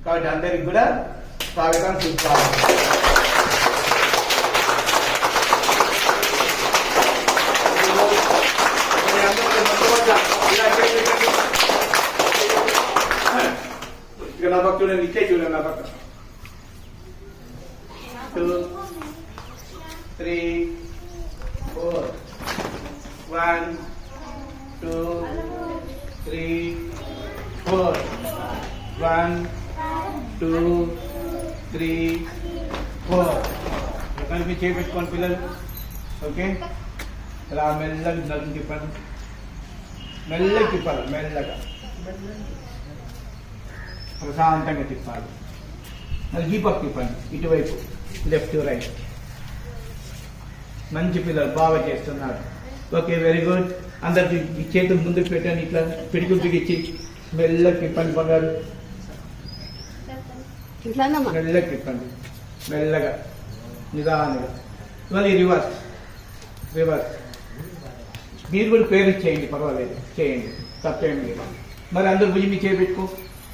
కాబట్టి అందరికి కూడా స్వాగతం సుస్వాగతం. ఇక నా పక్క చూడండి, ఇచ్చే చూడండి నా పక్క. 2 3 4 1 2 3 4 1 2 3 4. కలిపి చేపెట్టుకోండి పిల్లలు. ఓకే, ఇలా మెల్లగా నడుము తిప్పండి, మెల్లగా తిప్పాలి, మెల్లగా ప్రశాంతంగా తిప్పాలి. అది ఈ పక్క తిప్పండి, ఇటువైపు లెఫ్ట్ రైట్. మంచి పిల్లలు బాగా చేస్తున్నారు. Okay, very good. అందరికి ఈ చేతులు ముందుకు పెట్టండి, ఇట్లా పిడికి బిగించి మెల్లగా తిప్పండి బంగారు, మెల్లగా తిప్పండి, మెల్లగా నిదానంగా. మళ్ళీ రివర్స్ రివర్స్. మీరు కూడా పేరు చేయండి, పర్వాలేదు, చేయండి, తప్పేం లేదు. మరి అందరు భుజం మీ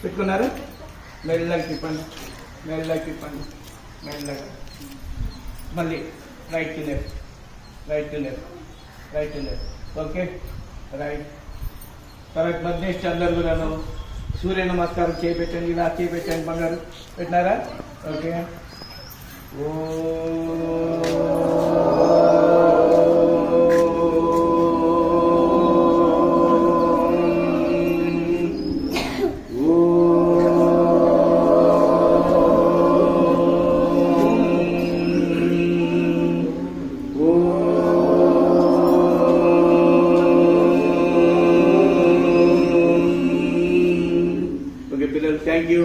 పెట్టుకున్నారు. మెల్లగా తిప్పండి, మెల్లగా తిప్పండి, మెల్లగా. మళ్ళీ right to left, right to left, right to left. Okay, right. Correct. మరి నెక్స్ట్ అందరు కూడాను సూర్య నమస్కారం చేపెట్టండి, ఇలా చేపెట్టండి బంగారు. పెట్టినారా? ఓకే. ఓ పిల్లలు, థ్యాంక్ యూ.